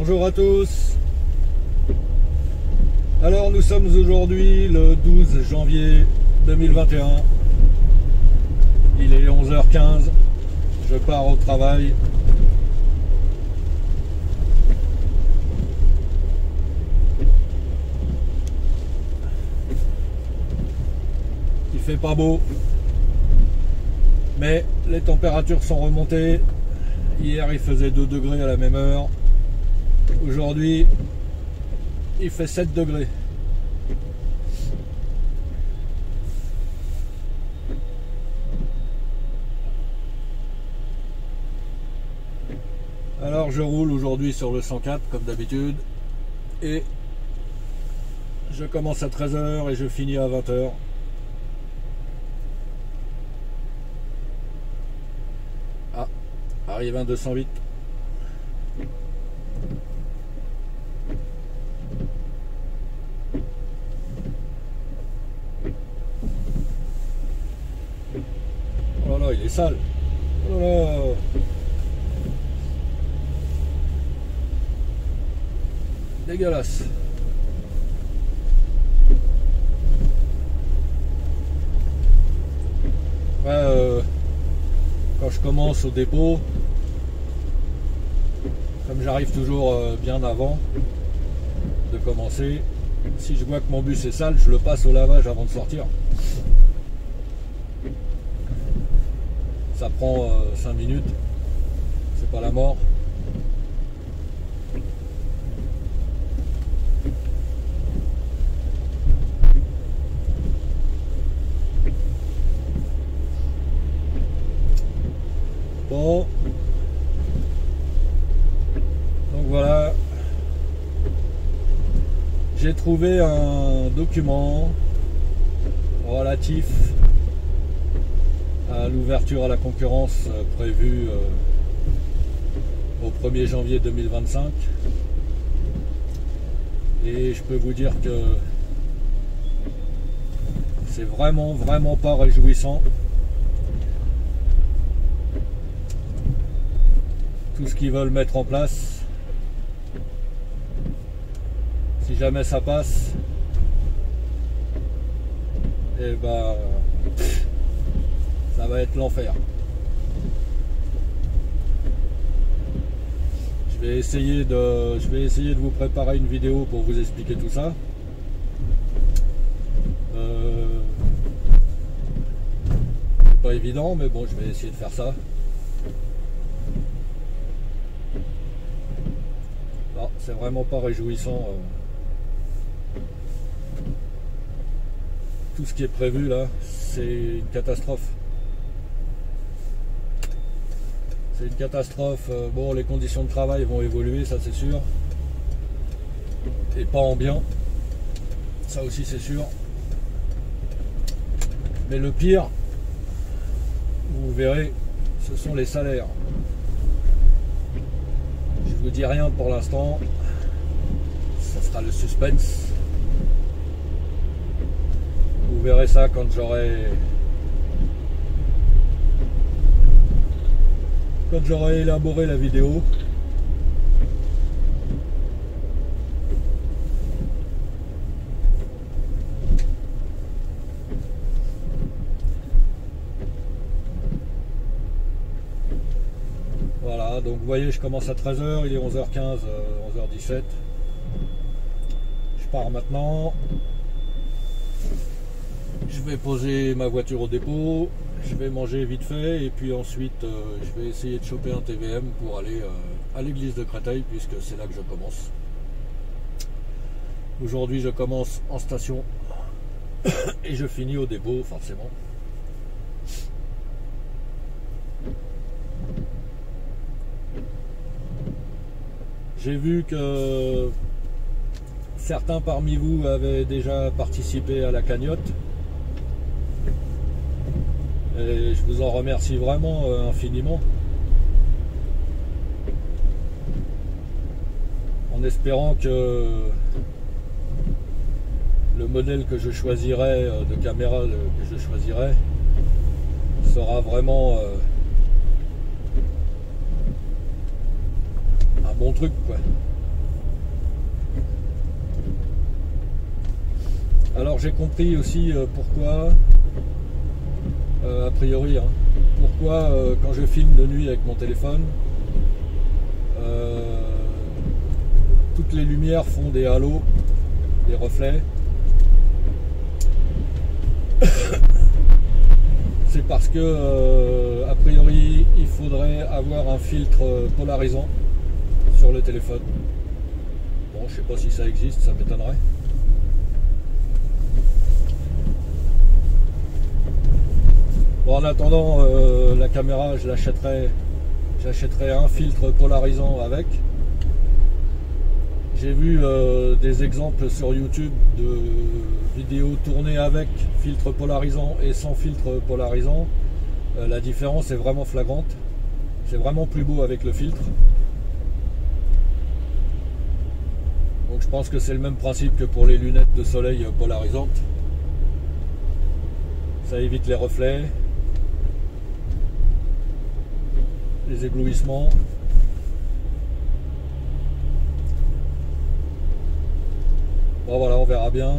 Bonjour à tous. Alors nous sommes aujourd'hui le 12 janvier 2021. Il est 11h15. Je pars au travail. Il fait pas beau, mais les températures sont remontées. Hier il faisait 2 degrés à la même heure. Aujourd'hui il fait 7 degrés. Alors je roule aujourd'hui sur le 104 comme d'habitude et je commence à 13h et je finis à 20h. Ah, arrive un 208. Oh là là, il est sale. Oh là là. Dégueulasse. Ouais, quand je commence au dépôt, comme j'arrive toujours bien avant de commencer, si je vois que mon bus est sale, je le passe au lavage avant de sortir. Ça prend 5 minutes, c'est pas la mort. Bon, donc voilà, j'ai trouvé un document relatif à l'ouverture à la concurrence prévue au 1er janvier 2025 et je peux vous dire que c'est vraiment pas réjouissant. Tout ce qu'ils veulent mettre en place, si jamais ça passe, et ben ça va être l'enfer. Je vais essayer de vous préparer une vidéo pour vous expliquer tout ça. C'est pas évident, mais bon, je vais essayer de faire ça. C'est vraiment pas réjouissant. Tout ce qui est prévu là, c'est une catastrophe. C'est une catastrophe. Bon, les conditions de travail vont évoluer, ça c'est sûr. Et pas en bien. Ça aussi c'est sûr. Mais le pire, vous verrez, ce sont les salaires. Je vous dis rien pour l'instant, ça sera le suspense. Vous verrez ça quand j'aurai élaboré la vidéo. Voilà, donc vous voyez, je commence à 13h, il est 11h15, 11h17. Je pars maintenant. Je vais poser ma voiture au dépôt, je vais manger vite fait et puis ensuite je vais essayer de choper un TVM pour aller à l'église de Créteil puisque c'est là que je commence. Aujourd'hui je commence en station et je finis au dépôt forcément. J'ai vu que certains parmi vous avaient déjà participé à la cagnotte. Et je vous en remercie vraiment infiniment. En espérant que le modèle que je choisirai, de caméra que je choisirai, sera vraiment un bon truc, quoi. Alors j'ai compris aussi pourquoi, a priori, hein, pourquoi quand je filme de nuit avec mon téléphone, toutes les lumières font des halos, des reflets. C'est parce que, a priori, il faudrait avoir un filtre polarisant sur le téléphone. Bon, je sais pas si ça existe, ça m'étonnerait. Bon, en attendant, la caméra, j'achèterai un filtre polarisant avec. J'ai vu des exemples sur YouTube de vidéos tournées avec filtre polarisant et sans filtre polarisant. La différence est vraiment flagrante. C'est vraiment plus beau avec le filtre. Donc je pense que c'est le même principe que pour les lunettes de soleil polarisantes. Ça évite les reflets, les éblouissements. Bon voilà, on verra bien.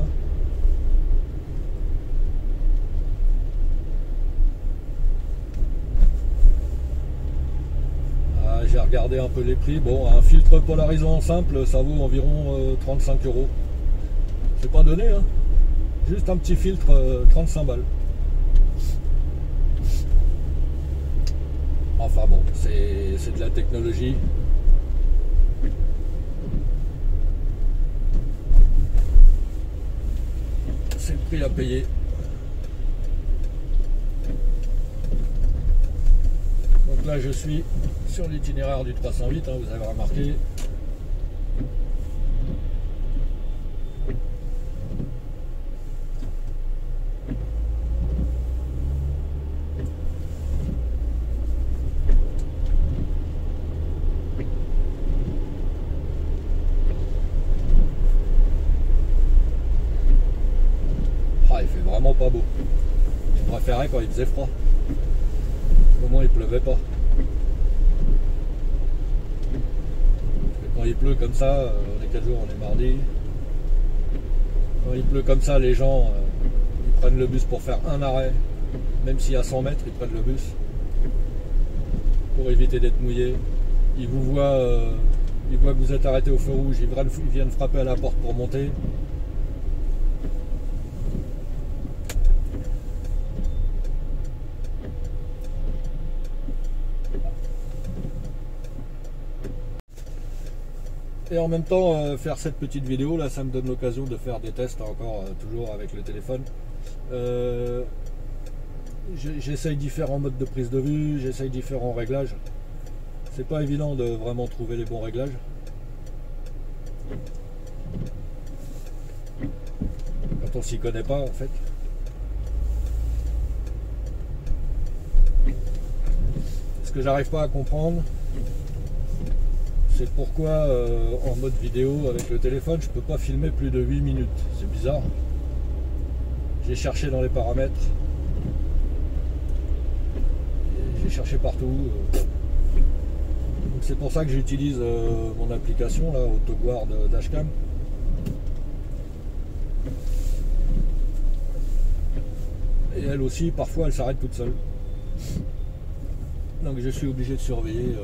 J'ai regardé un peu les prix. Bon, un filtre polarisant simple, ça vaut environ 35 €. C'est pas donné, hein. Juste un petit filtre, 35 balles. Enfin bon, c'est de la technologie. C'est le prix à payer. Donc là je suis sur l'itinéraire du 308, hein, vous avez remarqué. Ah, il fait vraiment pas beau. Je préférais quand il faisait froid. Au moins il pleuvait pas. Quand il pleut comme ça, on est quel jour? On est mardi. Quand il pleut comme ça, les gens ils prennent le bus pour faire un arrêt. Même s'il y a 100 mètres, ils prennent le bus. Pour éviter d'être mouillés. Ils vous voient, ils voient que vous êtes arrêté au feu rouge, ils viennent frapper à la porte pour monter. Et en même temps, faire cette petite vidéo, là, ça me donne l'occasion de faire des tests encore, toujours avec le téléphone. J'essaye différents modes de prise de vue, j'essaye différents réglages. C'est pas évident de vraiment trouver les bons réglages. Quand on s'y connaît pas, en fait. Ce que j'arrive pas à comprendre, c'est pourquoi en mode vidéo avec le téléphone je peux pas filmer plus de 8 minutes. C'est bizarre. J'ai cherché dans les paramètres, j'ai cherché partout. C'est pour ça que j'utilise mon application là, AutoGuard Dashcam. Et elle aussi parfois elle s'arrête toute seule. Donc je suis obligé de surveiller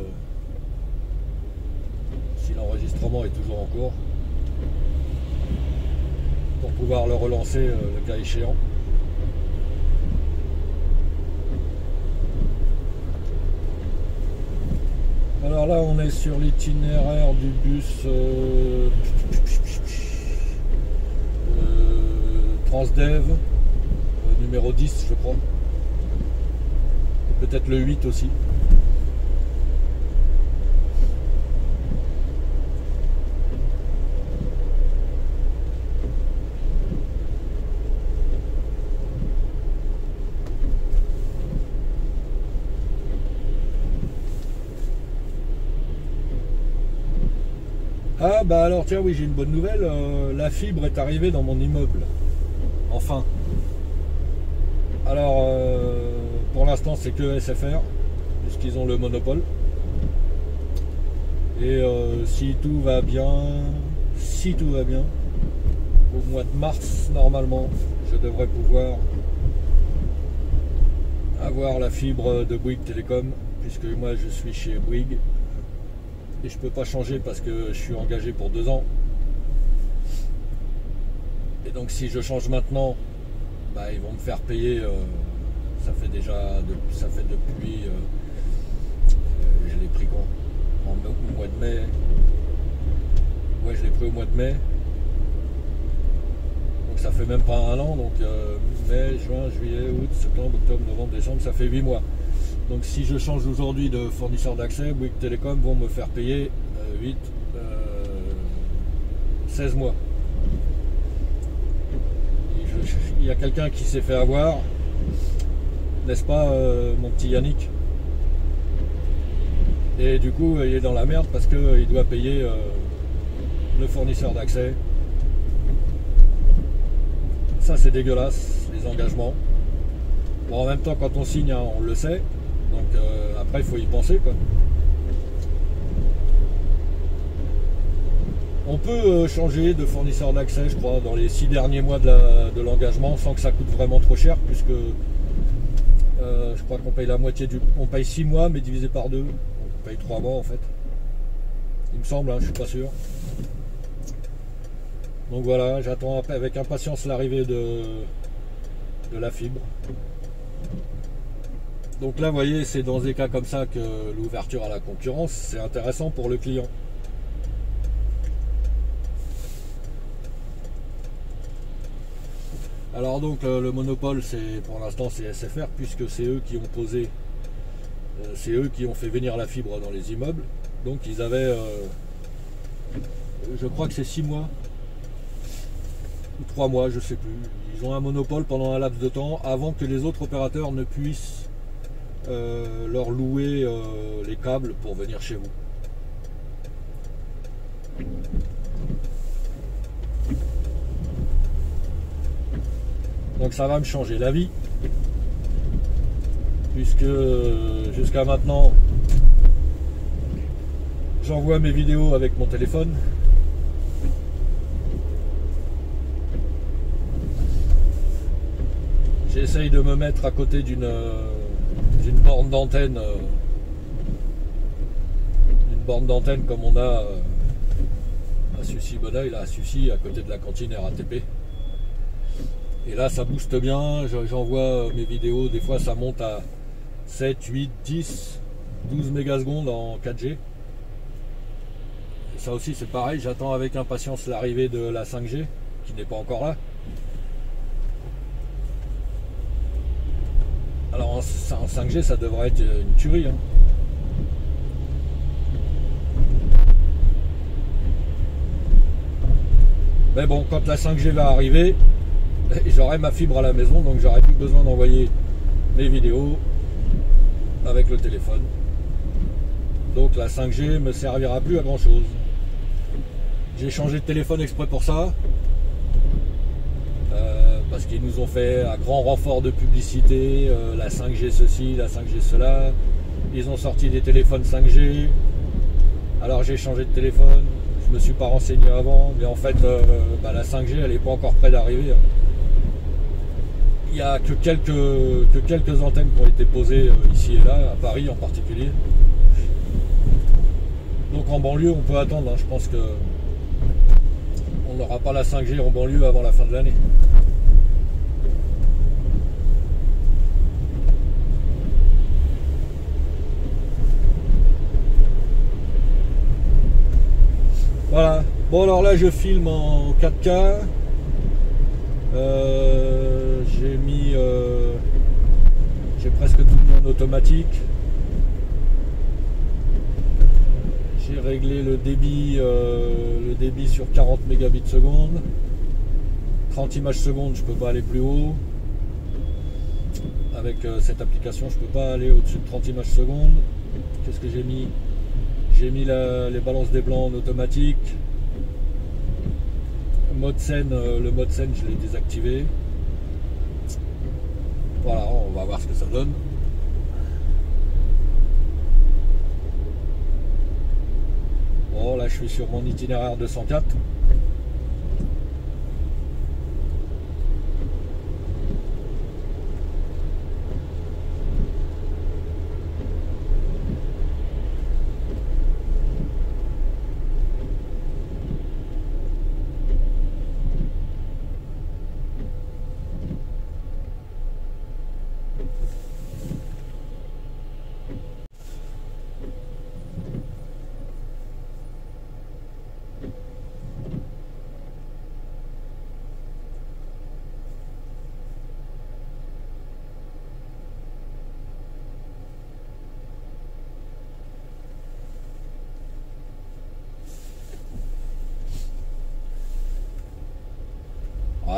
si l'enregistrement est toujours en cours, pour pouvoir le relancer le cas échéant. Alors là on est sur l'itinéraire du bus Transdev numéro 10 je crois, peut-être le 8 aussi. Ah bah alors tiens, oui, j'ai une bonne nouvelle, la fibre est arrivée dans mon immeuble, enfin. Alors pour l'instant c'est que SFR, puisqu'ils ont le monopole. Et si tout va bien, au mois de mars, normalement, je devrais pouvoir avoir la fibre de Bouygues Télécom, puisque moi je suis chez Bouygues et je peux pas changer parce que je suis engagé pour 2 ans. Et donc si je change maintenant, bah, ils vont me faire payer, ça fait depuis, je l'ai pris quand, au mois de mai. Ouais, je l'ai pris au mois de mai. Donc ça fait même pas 1 an, donc mai, juin, juillet, août, septembre, octobre, novembre, décembre, ça fait 8 mois. Donc si je change aujourd'hui de fournisseur d'accès, Bouygues Télécom vont me faire payer 16 mois. Il y a quelqu'un qui s'est fait avoir, n'est-ce pas, mon petit Yannick? Et du coup, il est dans la merde parce qu'il doit payer le fournisseur d'accès. Ça, c'est dégueulasse, les engagements. Bon, en même temps, quand on signe, hein, on le sait. Donc après, il faut y penser, quoi. On peut changer de fournisseur d'accès, je crois, dans les 6 derniers mois de l'engagement, sans que ça coûte vraiment trop cher, puisque je crois qu'on paye la moitié du... On paye 6 mois, mais divisé par 2. Donc on paye 3 mois, en fait. Il me semble, hein, je suis pas sûr. Donc voilà, j'attends avec impatience l'arrivée de la fibre. Donc là, vous voyez, c'est dans des cas comme ça que l'ouverture à la concurrence, c'est intéressant pour le client. Alors donc le monopole, c'est pour l'instant c'est SFR, puisque c'est eux qui ont posé, c'est eux qui ont fait venir la fibre dans les immeubles. Donc ils avaient, je crois que c'est 6 mois ou 3 mois, je sais plus. Ils ont un monopole pendant un laps de temps avant que les autres opérateurs ne puissent leur louer les câbles pour venir chez vous. Donc ça va me changer la vie, puisque jusqu'à maintenant j'envoie mes vidéos avec mon téléphone. J'essaye de me mettre à côté d'une borne d'antenne, comme on a à Sucy-Bonneuil, là à Sucy, à côté de la cantine RATP. Et là ça booste bien, j'envoie mes vidéos, des fois ça monte à 7, 8, 10, 12 mégasecondes en 4G. Et ça aussi c'est pareil, j'attends avec impatience l'arrivée de la 5G, qui n'est pas encore là. Alors en 5G ça devrait être une tuerie, hein. Mais bon, quand la 5G va arriver, j'aurai ma fibre à la maison, donc j'aurai plus besoin d'envoyer mes vidéos avec le téléphone. Donc la 5G me servira plus à grand chose. J'ai changé de téléphone exprès pour ça, parce qu'ils nous ont fait un grand renfort de publicité, la 5G ceci, la 5G cela. Ils ont sorti des téléphones 5G, alors j'ai changé de téléphone. Je me suis pas renseigné avant, mais en fait la 5G elle n'est pas encore près d'arriver. Il n'y a que quelques antennes qui ont été posées ici et là, à Paris en particulier. Donc en banlieue on peut attendre, hein. Je pense que on n'aura pas la 5G en banlieue avant la fin de l'année. Voilà. Bon alors là je filme en 4K. J'ai presque tout mis en automatique. J'ai réglé le débit sur 40 mégabits seconde. 30 images secondes, je peux pas aller plus haut. Avec cette application, je peux pas aller au-dessus de 30 images secondes. Qu'est-ce que j'ai mis? J'ai mis les balances des blancs en automatique. Mode scène, le mode scène, je l'ai désactivé. Voilà, on va voir ce que ça donne. Bon, là je suis sur mon itinéraire 204.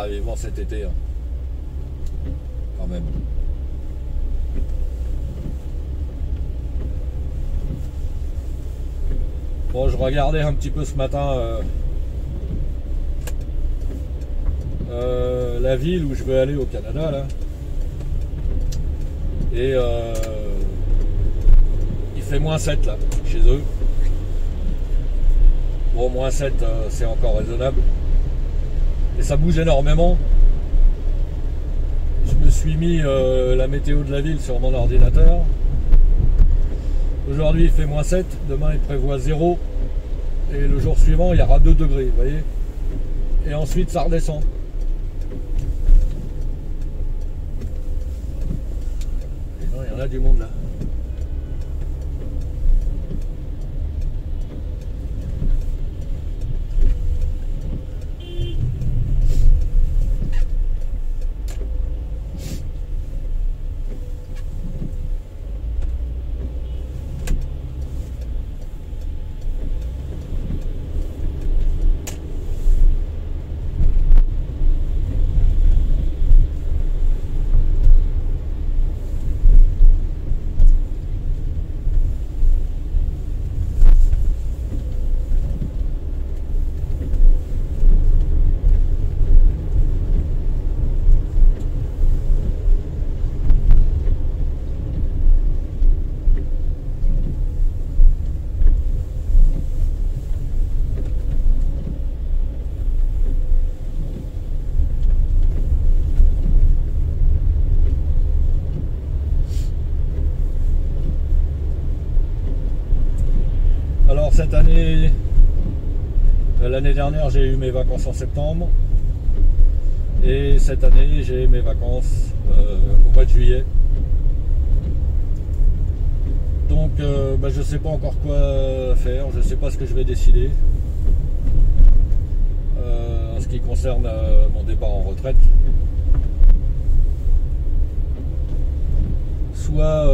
Ah, vivement cet été, hein. Quand même. Bon, je regardais un petit peu ce matin la ville où je veux aller au Canada, là. Et il fait -7 là, chez eux. Bon, -7, c'est encore raisonnable. Et ça bouge énormément. Je me suis mis la météo de la ville sur mon ordinateur. Aujourd'hui il fait -7, demain il prévoit 0. Et le jour suivant il y aura 2 degrés, vous voyez. Et ensuite ça redescend. Et non, il y en a du monde là. Alors cette année, l'année dernière j'ai eu mes vacances en septembre et cette année j'ai mes vacances au mois de juillet. Donc je sais pas encore quoi faire, je sais pas ce que je vais décider en ce qui concerne mon départ en retraite. Soit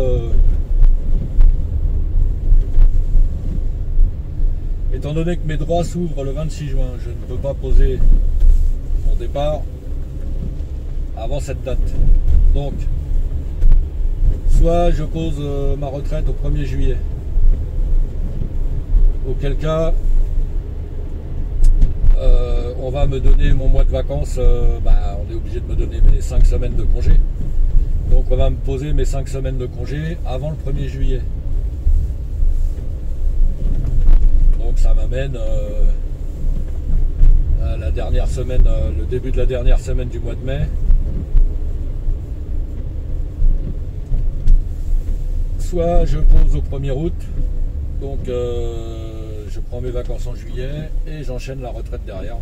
étant donné que mes droits s'ouvrent le 26 juin, je ne peux pas poser mon départ avant cette date. Donc, soit je pose ma retraite au 1er juillet, auquel cas on va me donner mon mois de vacances, on est obligé de me donner mes 5 semaines de congé. Donc on va me poser mes 5 semaines de congé avant le 1er juillet. Donc ça m'amène à la dernière semaine, le début de la dernière semaine du mois de mai. Soit je pose au 1er août, donc je prends mes vacances en juillet et j'enchaîne la retraite derrière.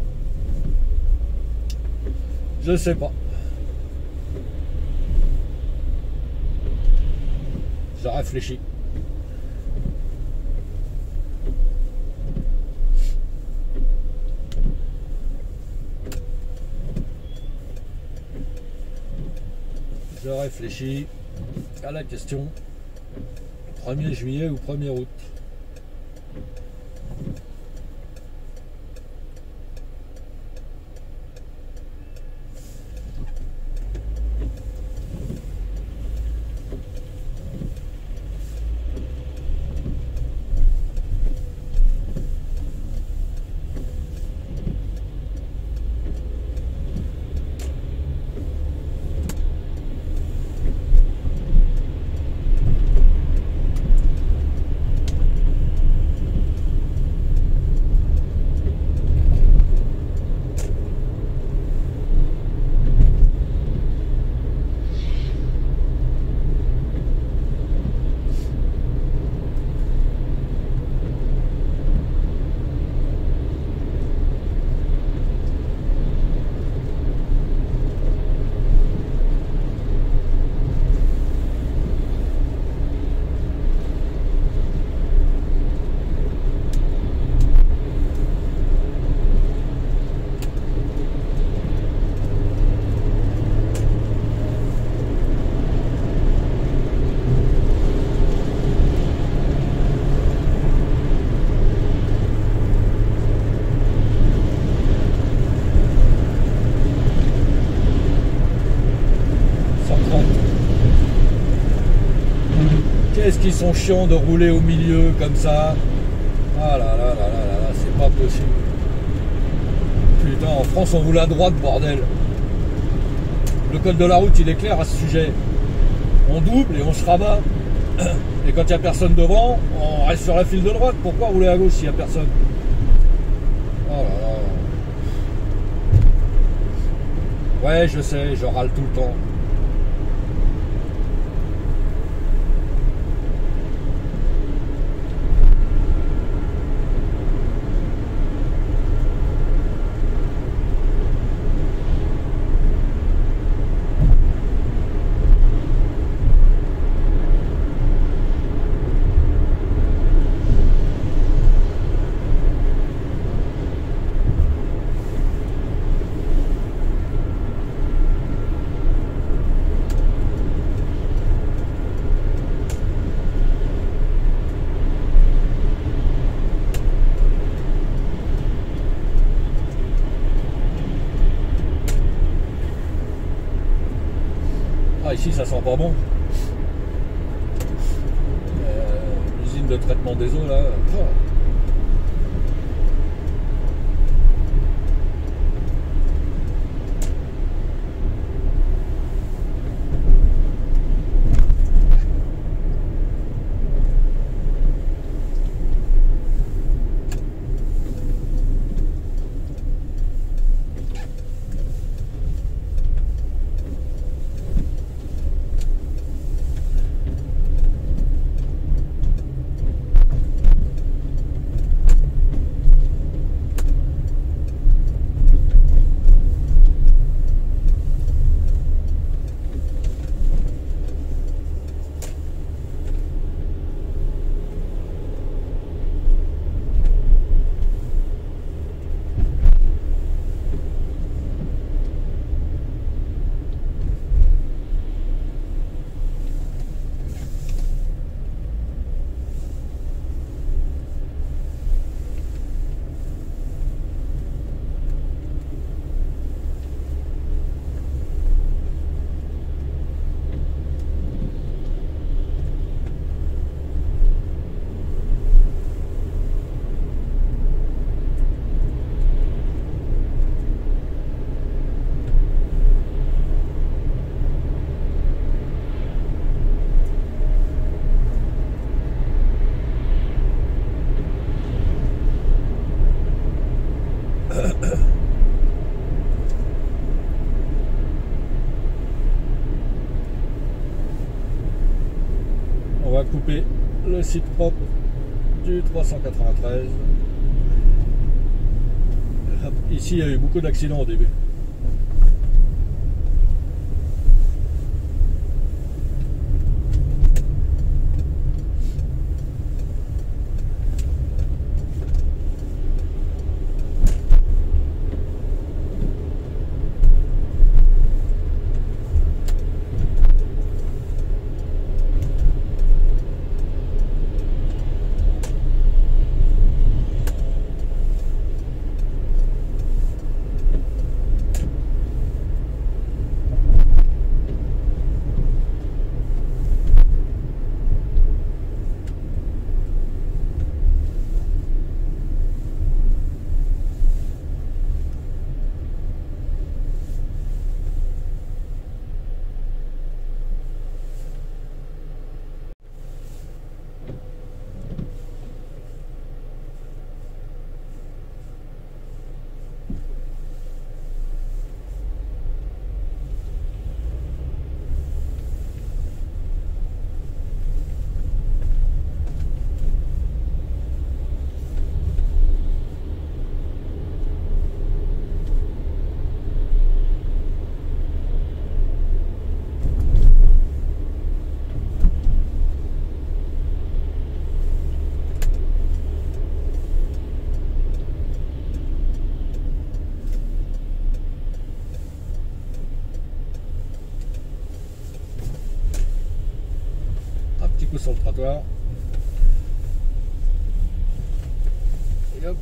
Je sais pas. Je réfléchis. Je réfléchis à la question 1er juillet ou 1er août. Qu'est-ce qu'ils sont chiants de rouler au milieu comme ça. Ah là là là là là là, c'est pas possible. Putain, en France on roule à droite, bordel. Le code de la route il est clair à ce sujet. On double et on se rabat. Et quand il n'y a personne devant, on reste sur la file de droite. Pourquoi rouler à gauche s'il n'y a personne? Oh là là. Ouais, je sais, je râle tout le temps. Ah, ici ça sent pas bon. L'usine de traitement des eaux là. Oh. On va couper le site propre du 393. Ici, il y a eu beaucoup d'accidents au début. Sur le trottoir. Et hop.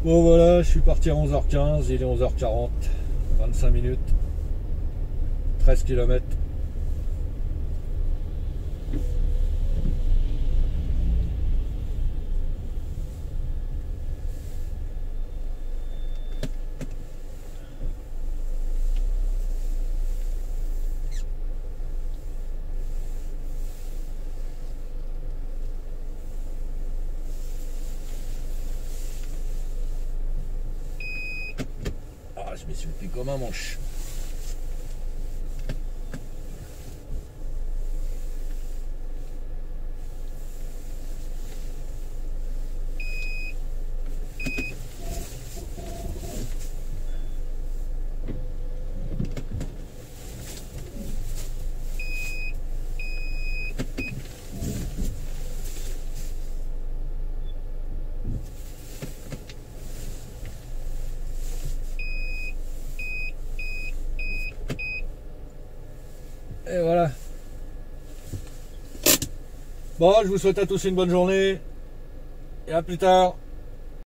Bon voilà, je suis parti à 11h15, il est 11h40, 25 minutes, 13 km. Je m'y suis pris comme un manche. Et voilà. Bon, je vous souhaite à tous une bonne journée. Et à plus tard.